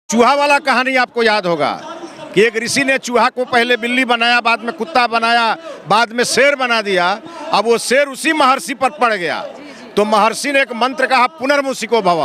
चूहा वाला कहानी आपको याद होगा कि एक ऋषि ने चूहा को पहले बिल्ली बनाया, बाद में कुत्ता बनाया, बाद में शेर बना दिया। अब वो शेर उसी महर्षि पर पड़ गया, तो महर्षि ने एक मंत्र कहा, पुनर्मुसिको भव।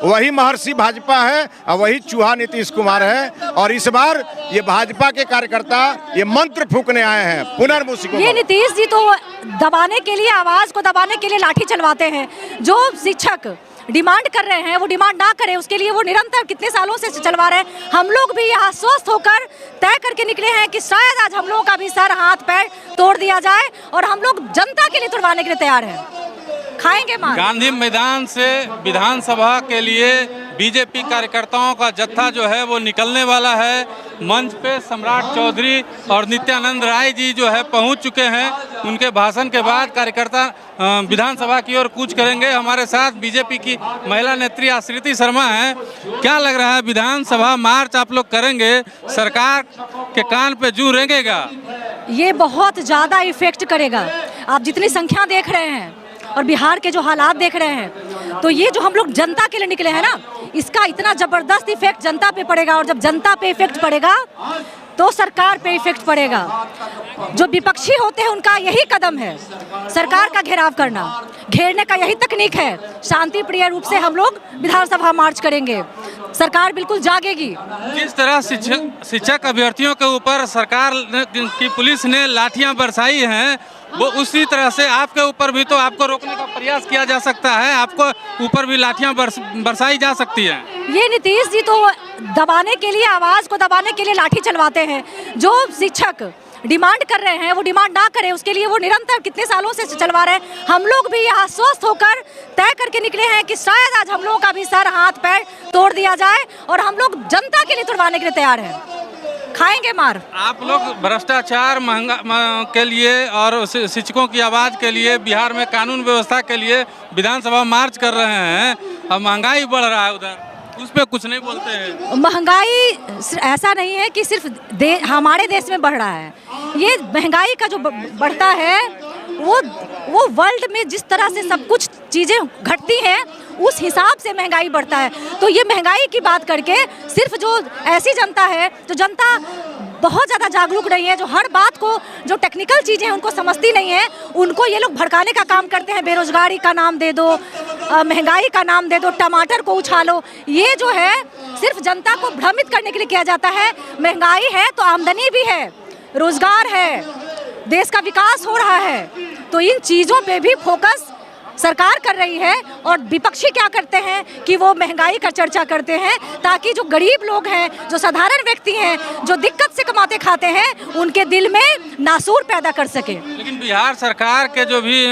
वही महर्षि भाजपा है और वही चूहा नीतीश कुमार है। और इस बार ये भाजपा के कार्यकर्ता ये मंत्र फूकने आए हैं, पुनर्मुसिको भव। ये नीतीश जी तो दबाने के लिए, आवाज को दबाने के लिए लाठी चलवाते हैं। जो शिक्षक डिमांड कर रहे हैं वो डिमांड ना करें, उसके लिए वो निरंतर कितने सालों से चलवा रहे हैं। हम लोग भी यहाँ स्वस्थ होकर तय करके निकले हैं कि शायद आज हम लोगों का भी सर हाथ पैर तोड़ दिया जाए, और हम लोग जनता के लिए तुड़वाने के लिए तैयार हैं। खाएंगे मार। गांधी मैदान से विधानसभा के लिए बीजेपी कार्यकर्ताओं का जत्था जो है वो निकलने वाला है। मंच पे सम्राट चौधरी और नित्यानंद राय जी जो है पहुंच चुके हैं। उनके भाषण के बाद कार्यकर्ता विधानसभा की ओर कूच करेंगे। हमारे साथ बीजेपी की महिला नेत्री आश्रिति शर्मा हैं। क्या लग रहा है, विधानसभा मार्च आप लोग करेंगे, सरकार के कान पे जू रेंगेगा? ये बहुत ज़्यादा इफेक्ट करेगा। आप जितनी संख्या देख रहे हैं और बिहार के जो हालात देख रहे हैं, तो ये जो हम लोग जनता के लिए निकले हैं ना, इसका इतना ज़बरदस्त इफेक्ट जनता पे पड़ेगा। और जब जनता पे इफेक्ट पड़ेगा तो सरकार पे इफेक्ट पड़ेगा। जो विपक्षी होते हैं उनका यही कदम है, सरकार का घेराव करना। घेरने का यही तकनीक है। शांति प्रिय रूप से हम लोग विधानसभा मार्च करेंगे, सरकार बिल्कुल जागेगी। जिस तरह शिक्षक अभ्यर्थियों के ऊपर सरकार की पुलिस ने लाठियां बरसाई हैं, वो उसी तरह से आपके ऊपर भी तो आपको रोकने का प्रयास किया जा सकता है, आपको ऊपर भी लाठियां बरसाई जा सकती हैं। ये नीतीश जी तो दबाने के लिए, आवाज को दबाने के लिए लाठी चलवाते हैं। जो शिक्षक डिमांड कर रहे हैं वो डिमांड ना करें, उसके लिए वो निरंतर कितने सालों से चलवा रहे हैं। हम लोग भी यहाँ स्वस्थ होकर तय करके निकले हैं कि शायद आज हम लोगों का भी सर हाथ पैर तोड़ दिया जाए, और हम लोग जनता के लिए तुड़वाने के लिए तैयार हैं। खाएंगे मार। आप लोग भ्रष्टाचार के लिए और शिक्षकों की आवाज़ के लिए, बिहार में कानून व्यवस्था के लिए विधानसभा मार्च कर रहे हैं, और महंगाई बढ़ रहा है उधर, उस पर कुछ नहीं बोलते हैं। महंगाई ऐसा नहीं है कि सिर्फ हमारे देश में बढ़ रहा है। ये महंगाई का जो बढ़ता है वो वर्ल्ड में जिस तरह से सब कुछ चीज़ें घटती हैं उस हिसाब से महंगाई बढ़ता है। तो ये महंगाई की बात करके सिर्फ जो ऐसी जनता है, जो जनता बहुत ज़्यादा जागरूक नहीं है, जो हर बात को, जो टेक्निकल चीज़ें हैं उनको समझती नहीं है, उनको ये लोग भड़काने का काम करते हैं। बेरोजगारी का नाम दे दो, महंगाई का नाम दे दो, टमाटर को उछालो। ये जो है सिर्फ जनता को भ्रमित करने के लिए किया जाता है। महंगाई है तो आमदनी भी है, रोजगार है, देश का विकास हो रहा है। तो इन चीज़ों पे भी फोकस सरकार कर रही है, और विपक्षी क्या करते हैं कि वो महंगाई का चर्चा करते हैं, ताकि जो गरीब लोग हैं, जो साधारण व्यक्ति हैं, जो दिक्कत से कमाते खाते हैं, उनके दिल में नासूर पैदा कर सके। लेकिन बिहार सरकार के जो भी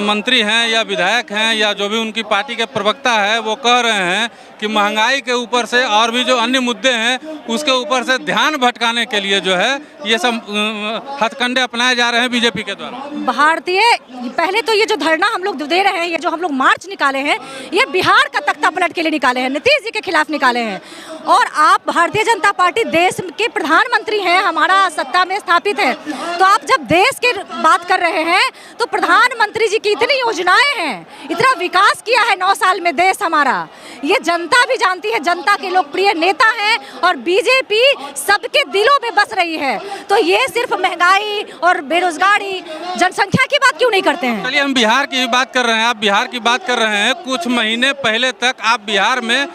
मंत्री हैं या विधायक हैं या जो भी उनकी पार्टी के प्रवक्ता है, वो कह रहे हैं कि महंगाई के ऊपर से और भी जो अन्य मुद्दे हैं उसके ऊपर से ध्यान भटकाने के लिए जो है ये सब हथकंडे अपनाए जा रहे हैं बीजेपी के द्वारा। भारतीय पहले तो ये जो धरना हम लोग दे रहे हैं, ये जो हम लोग मार्च निकाले हैं, ये बिहार का तख्ता पलट के लिए निकाले हैं, नीतीश जी के खिलाफ निकाले हैं। और आप भारतीय जनता पार्टी देश के प्रधानमंत्री हैं, हमारा सत्ता में स्थापित है, तो आप जब देश की बात कर रहे हैं तो प्रधानमंत्री जी की इतनी योजनाएं हैं, इतना विकास किया है 9 साल में देश हमारा, ये जनता भी जानती है। जनता के लोकप्रिय नेता हैं और बीजेपी सबके दिलों में बस रही है। तो ये सिर्फ महंगाई और बेरोजगारी, जनसंख्या की बात क्यों नहीं करते हैं? चलिए हम बिहार की बात कर रहे हैं, आप बिहार की बात कर रहे हैं। कुछ महीने पहले तक आप बिहार में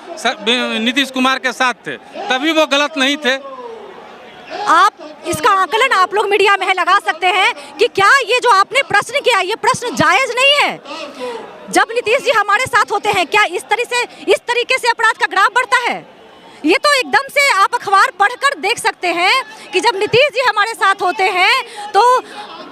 नीतीश कुमार के साथ थे, तभी वो गलत नहीं थे। आप इसका आकलन आप लोग मीडिया में लगा सकते हैं कि क्या ये जो आपने प्रश्न किया, ये प्रश्न जायज नहीं है? जब नीतीश जी हमारे साथ होते हैं, क्या इस तरीके से अपराध का ग्राफ बढ़ता है? ये तो एकदम से आप अखबार पढ़कर देख सकते हैं कि जब नीतीश जी हमारे साथ होते हैं तो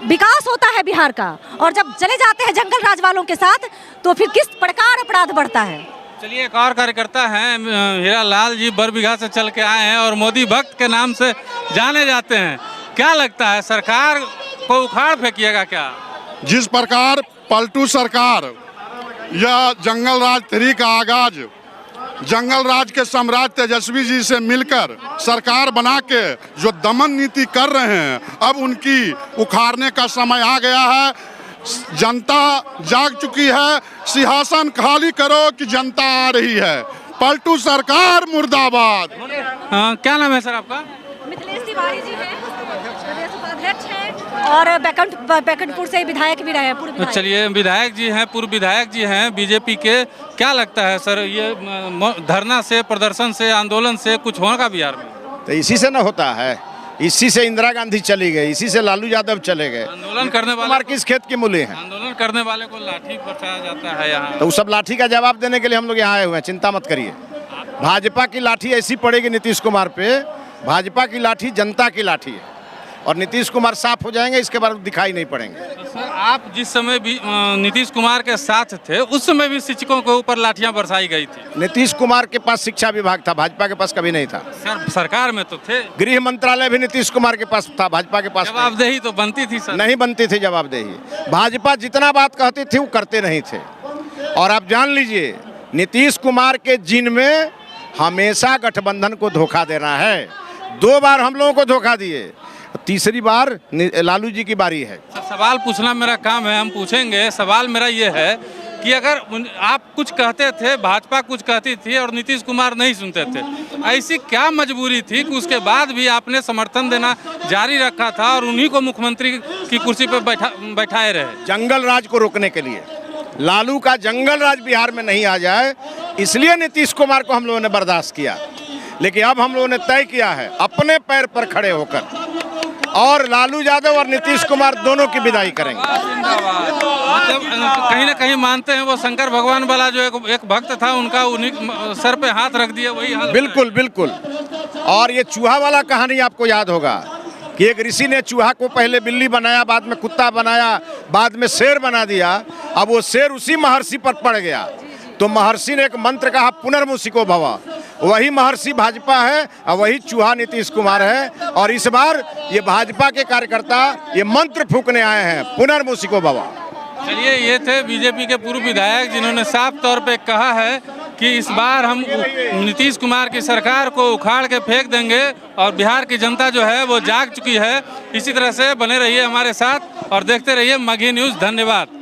विकास होता है बिहार का, और जब चले जाते हैं जंगल राज वालों के साथ तो फिर किस प्रकार अपराध बढ़ता है। चलिए, एक और कार्यकर्ता हैं हीरा लाल जी, बरबीघा से चल के आए हैं और मोदी भक्त के नाम से जाने जाते हैं। क्या लगता है, सरकार को उखाड़ फेंकिएगा क्या? जिस प्रकार पलटू सरकार या जंगल राज 3 का आगाज जंगल राज के सम्राट तेजस्वी जी से मिलकर सरकार बना के जो दमन नीति कर रहे हैं, अब उनकी उखाड़ने का समय आ गया है। जनता जाग चुकी है, सिंहासन खाली करो कि जनता आ रही है। पलटू सरकार मुर्दाबाद। क्या नाम है सर आपका? मिथिलेश तिवारी जी हैं, प्रदेश उपाध्यक्ष हैं और बैकुंठपुर से विधायक भी रहे हैं, पूर्व विधायक। चलिए, विधायक जी हैं, पूर्व विधायक जी हैं बीजेपी के। क्या लगता है सर, ये धरना से, प्रदर्शन से, आंदोलन से कुछ होगा बिहार में? तो इसी से न होता है, इसी से इंदिरा गांधी चली गई, इसी से लालू यादव चले गए। आंदोलन करने वाले कुमार किस खेत की मूली है? आंदोलन करने वाले को लाठी बरसाया जाता है यहाँ। तो उस सब लाठी का जवाब देने के लिए हम लोग यहाँ आए हुए हैं, चिंता मत करिए। भाजपा की लाठी ऐसी पड़ेगी नीतीश कुमार पे, भाजपा की लाठी जनता की लाठी है और नीतीश कुमार साफ हो जाएंगे, इसके बाद दिखाई नहीं पड़ेंगे। तो सर, आप जिस समय भी नीतीश कुमार के साथ थे, उस समय भी शिक्षकों के ऊपर लाठियां बरसाई गई थी। नीतीश कुमार के पास शिक्षा विभाग था, भाजपा के पास कभी नहीं था। सर, सरकार में तो थे। गृह मंत्रालय भी नीतीश कुमार के पास था, भाजपा के पास नहीं। जवाबदेही तो बनती थी सर। नहीं बनती थी जवाबदेही। भाजपा जितना बात कहती थी वो करते नहीं थे। और आप जान लीजिए, नीतीश कुमार के जिन में हमेशा गठबंधन को धोखा देना है। 2 बार हम लोगों को धोखा दिए, तीसरी बार लालू जी की बारी है। सवाल पूछना मेरा काम है, हम पूछेंगे। सवाल मेरा ये है कि अगर आप कुछ कहते थे, भाजपा कुछ कहती थी और नीतीश कुमार नहीं सुनते थे, ऐसी क्या मजबूरी थी कि उसके बाद भी आपने समर्थन देना जारी रखा था और उन्हीं को मुख्यमंत्री की कुर्सी पर बैठाए रहे? जंगल राज को रोकने के लिए, लालू का जंगल राज बिहार में नहीं आ जाए, इसलिए नीतीश कुमार को हम लोगों ने बर्दाश्त किया। लेकिन अब हम लोगों ने तय किया है अपने पैर पर खड़े होकर, और लालू यादव और नीतीश कुमार दोनों की विदाई करेंगे। मतलब कहीं ना कहीं मानते हैं वो शंकर भगवान वाला जो एक भक्त था, उनका उन्हीं सर पे हाथ रख दिया, वही हाल। बिल्कुल बिल्कुल। और ये चूहा वाला कहानी आपको याद होगा कि एक ऋषि ने चूहा को पहले बिल्ली बनाया, बाद में कुत्ता बनाया, बाद में शेर बना दिया। अब वो शेर उसी महर्षि पर पड़ गया, तो महर्षि ने एक मंत्र कहा, पुनर्मुसिको भव। वही महर्षि भाजपा है और वही चूहा नीतीश कुमार है। और इस बार ये भाजपा के कार्यकर्ता ये मंत्र फूंकने आए हैं, पुनर्मुसिको भव। चलिए, ये थे बीजेपी के पूर्व विधायक जिन्होंने साफ तौर पे कहा है कि इस बार हम नीतीश कुमार की सरकार को उखाड़ के फेंक देंगे और बिहार की जनता जो है वो जाग चुकी है। इसी तरह से बने रहिए हमारे साथ और देखते रहिए माघी न्यूज़। धन्यवाद।